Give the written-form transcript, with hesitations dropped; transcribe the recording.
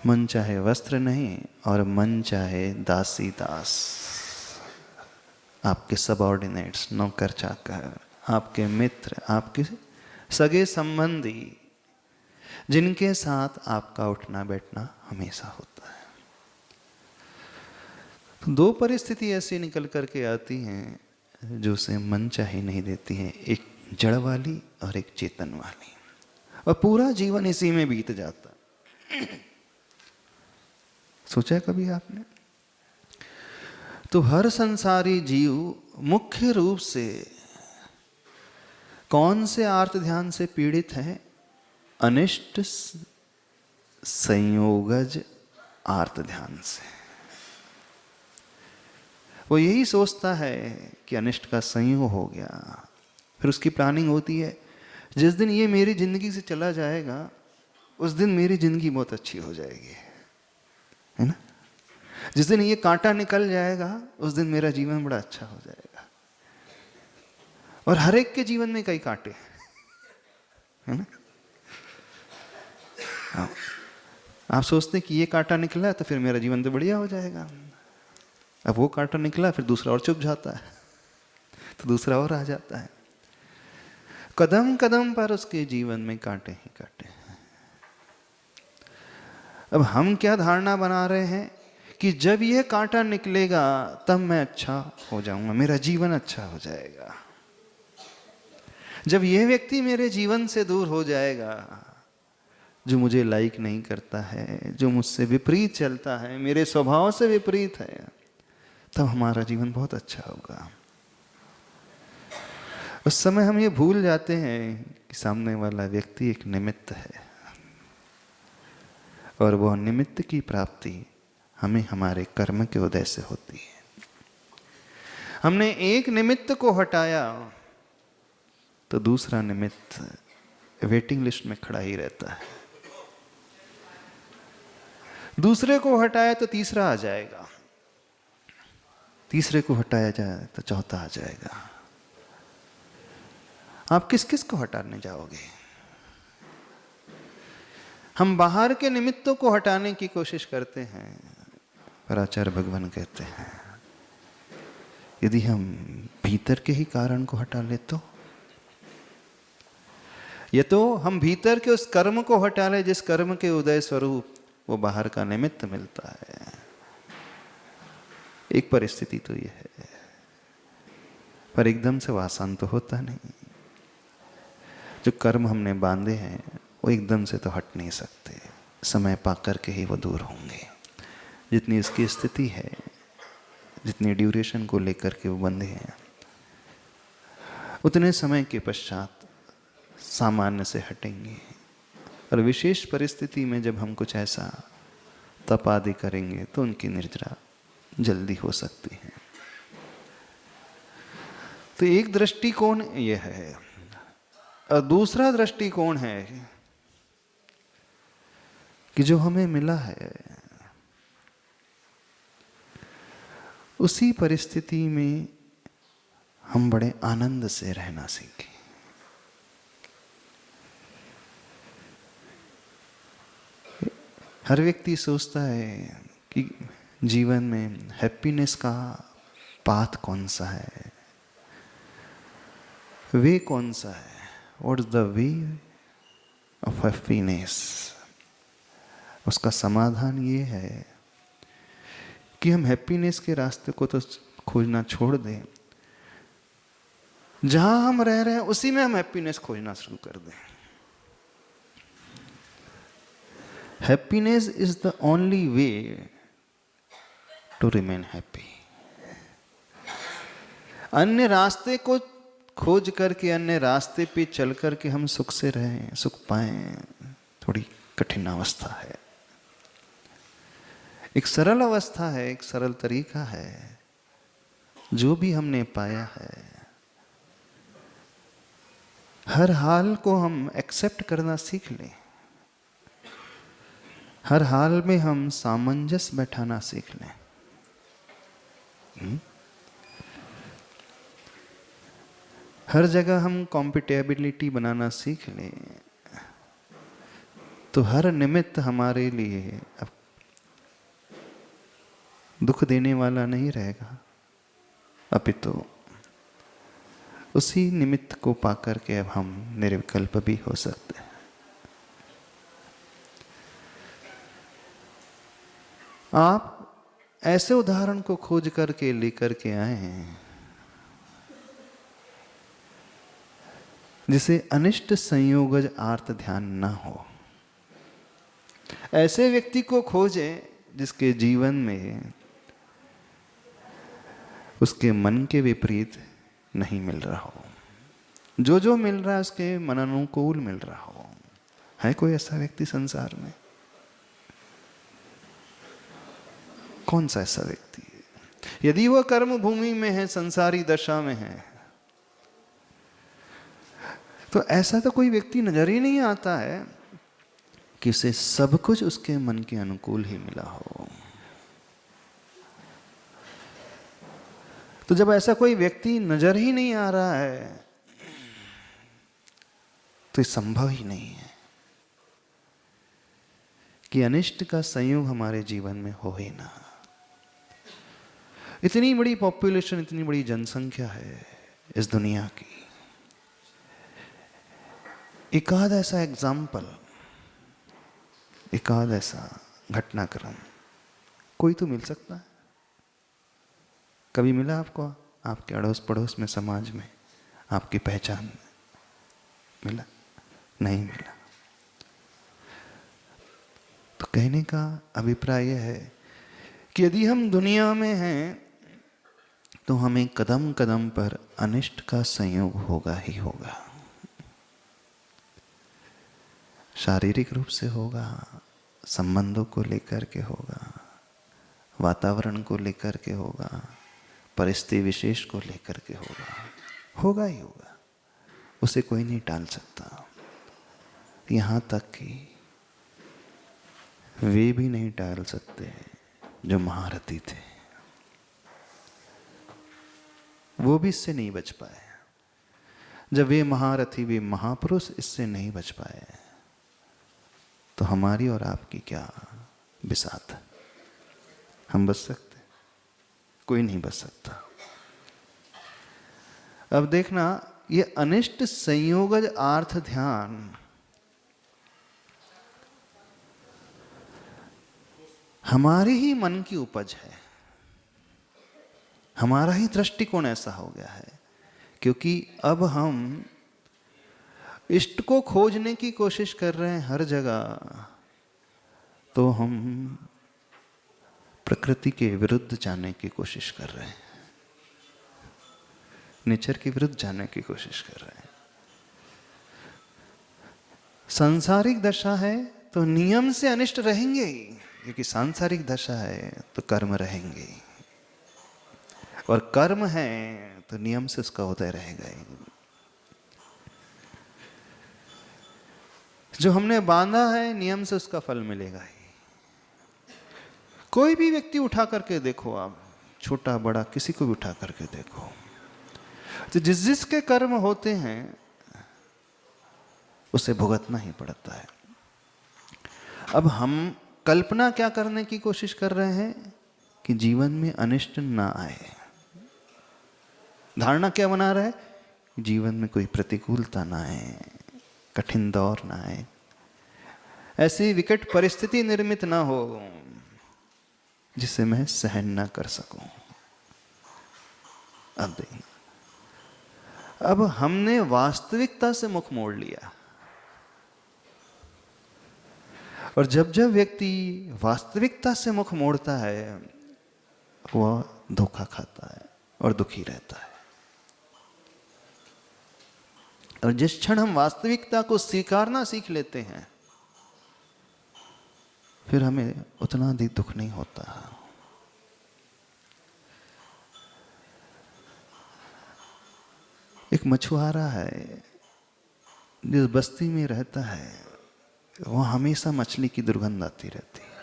मन चाहे वस्त्र नहीं और मन चाहे दासी दास, आपके सबऑर्डिनेट्स, नौकर चाकर, आपके मित्र, आपके सगे संबंधी, जिनके साथ आपका उठना बैठना हमेशा होता है। तो दो परिस्थिति ऐसी निकल करके आती हैं जो उसे मन चाहे नहीं देती हैं, एक जड़ वाली और एक चेतन वाली, और पूरा जीवन इसी में बीत जाता। सोचा कभी आपने? तो हर संसारी जीव मुख्य रूप से कौन से आर्त ध्यान से पीड़ित है? अनिष्ट संयोगज आर्त ध्यान से। वो यही सोचता है कि अनिष्ट का संयोग हो गया, फिर उसकी प्लानिंग होती है, जिस दिन ये मेरी जिंदगी से चला जाएगा उस दिन मेरी जिंदगी बहुत अच्छी हो जाएगी, है ना? जिस दिन ये कांटा निकल जाएगा उस दिन मेरा जीवन बड़ा अच्छा हो जाएगा। और हर एक के जीवन में कई कांटे, है ना? आप सोचते हैं कि ये कांटा निकला तो फिर मेरा जीवन तो बढ़िया हो जाएगा। अब वो कांटा निकला, फिर दूसरा और चुभ जाता है, तो दूसरा और आ जाता है। कदम कदम पर उसके जीवन में कांटे ही कांटे हैं। अब हम क्या धारणा बना रहे हैं कि जब ये कांटा निकलेगा तब मैं अच्छा हो जाऊंगा, मेरा जीवन अच्छा हो जाएगा। जब ये व्यक्ति मेरे जीवन से दूर हो जाएगा, जो मुझे लाइक नहीं करता है, जो मुझसे विपरीत चलता है, मेरे स्वभाव से विपरीत है, तब हमारा जीवन बहुत अच्छा होगा। उस समय हम ये भूल जाते हैं कि सामने वाला व्यक्ति एक निमित्त है, और वह निमित्त की प्राप्ति हमें हमारे कर्म के उदय से होती है। हमने एक निमित्त को हटाया तो दूसरा निमित्त वेटिंग लिस्ट में खड़ा ही रहता है, दूसरे को हटाया तो तीसरा आ जाएगा, तीसरे को हटाया जाए तो चौथा आ जाएगा। आप किस किस को हटाने जाओगे? हम बाहर के निमित्तों को हटाने की कोशिश करते हैं, पर आचार्य भगवान कहते हैं यदि हम भीतर के ही कारण को हटा ले तो, ये तो हम भीतर के उस कर्म को हटा ले जिस कर्म के उदय स्वरूप वो बाहर का निमित्त मिलता है। एक परिस्थिति तो ये है, पर एकदम से वो आसान तो होता नहीं। जो कर्म हमने बांधे हैं वो एकदम से तो हट नहीं सकते, समय पा करके ही वो दूर होंगे। जितनी इसकी स्थिति है, जितनी ड्यूरेशन को लेकर के वो बंधे हैं, उतने समय के पश्चात सामान्य से हटेंगे। और विशेष परिस्थिति में जब हम कुछ ऐसा तप आदि करेंगे तो उनकी निर्जरा जल्दी हो सकती है। तो एक दृष्टिकोण यह है, और दूसरा दृष्टिकोण है कि जो हमें मिला है उसी परिस्थिति में हम बड़े आनंद से रहना सीखें। हर व्यक्ति सोचता है कि जीवन में हैप्पीनेस का पाथ कौन सा है, वे कौन सा है, what is the way of happiness. उसका समाधान ये है कि हम हैप्पीनेस के रास्ते को तो खोजना छोड़ दें, जहां हम रह रहे हैं उसी में हम हैप्पीनेस खोजना शुरू कर दें। Happiness is the only way to remain happy. अन्य रास्ते को खोज करके, अन्य रास्ते पे चल करके हम सुख से रहें, सुख पाएं, थोड़ी कठिन अवस्था है। एक सरल अवस्था है, एक सरल तरीका है। जो भी हमने पाया है, हर हाल को हम एक्सेप्ट करना सीख लें, हर हाल में हम सामंजस्य बैठाना सीख लें। हर जगह हम कॉम्पिटेबिलिटी बनाना सीख लें, तो हर निमित्त हमारे लिए अब दुख देने वाला नहीं रहेगा, अपितु उसी निमित्त को पाकर के अब हम निर्विकल्प भी हो सकते हैं। आप ऐसे उदाहरण को खोज करके लेकर के आए हैं जिसे अनिष्ट संयोगज आर्त ध्यान न हो। ऐसे व्यक्ति को खोजें जिसके जीवन में उसके मन के विपरीत नहीं मिल रहा हो, जो जो मिल रहा है उसके मन अनुकूल मिल रहा हो। है कोई ऐसा व्यक्ति संसार में? कौन सा ऐसा व्यक्ति है? यदि वह कर्म भूमि में है, संसारी दशा में है, तो ऐसा तो कोई व्यक्ति नजर ही नहीं आता है कि उसे सब कुछ उसके मन के अनुकूल ही मिला हो। तो जब ऐसा कोई व्यक्ति नजर ही नहीं आ रहा है तो ये संभव ही नहीं है कि अनिष्ट का संयोग हमारे जीवन में हो ही ना। इतनी बड़ी पॉपुलेशन, इतनी बड़ी जनसंख्या है इस दुनिया की, एकाध ऐसा एग्जाम्पल, एकाध ऐसा घटनाक्रम कोई तो मिल सकता है। कभी मिला आपको? आपके अड़ोस पड़ोस में, समाज में, आपकी पहचान में मिला? नहीं मिला। तो कहने का अभिप्राय यह है कि यदि हम दुनिया में हैं तो हमें कदम कदम पर अनिष्ट का संयोग होगा ही होगा। शारीरिक रूप से होगा, संबंधों को लेकर के होगा, वातावरण को लेकर के होगा, परिस्थिति विशेष को लेकर के होगा, होगा ही होगा। उसे कोई नहीं टाल सकता। यहाँ तक कि वे भी नहीं टाल सकते जो महारथी थे, वो भी इससे नहीं बच पाए। जब वे महारथी, वे महापुरुष इससे नहीं बच पाए तो हमारी और आपकी क्या बिसात? हम बच सकते? कोई नहीं बच सकता। अब देखना, ये अनिष्ट संयोगज आर्थ ध्यान हमारे ही मन की उपज है, हमारा ही दृष्टिकोण ऐसा हो गया है। क्योंकि अब हम इष्ट को खोजने की कोशिश कर रहे हैं हर जगह, तो हम प्रकृति के विरुद्ध जाने की कोशिश कर रहे हैं, नेचर के विरुद्ध जाने की कोशिश कर रहे हैं। सांसारिक दशा है तो नियम से अनिष्ट रहेंगे ही, क्योंकि सांसारिक दशा है तो कर्म रहेंगे ही, और कर्म है तो नियम से उसका उदय रहेगा ही। जो हमने बांधा है नियम से उसका फल मिलेगा ही। कोई भी व्यक्ति उठा करके देखो आप, छोटा बड़ा किसी को भी उठा करके देखो, तो जिस जिसके कर्म होते हैं उसे भुगतना ही पड़ता है। अब हम कल्पना क्या करने की कोशिश कर रहे हैं कि जीवन में अनिष्ट ना आए। धारणा क्या बना रहे? जीवन में कोई प्रतिकूलता ना आए, कठिन दौर ना आए, ऐसी विकट परिस्थिति निर्मित ना हो जिसे मैं सहन ना कर सकूं। अब देखना, अब हमने वास्तविकता से मुख मोड़ लिया, और जब जब व्यक्ति वास्तविकता से मुख मोड़ता है वह धोखा खाता है और दुखी रहता है। और जिस क्षण हम वास्तविकता को स्वीकारना सीख लेते हैं फिर हमें उतना अधिक दुख नहीं होता। एक मछुआरा है जिस बस्ती में रहता है वहाँ हमेशा मछली की दुर्गंध आती रहती है।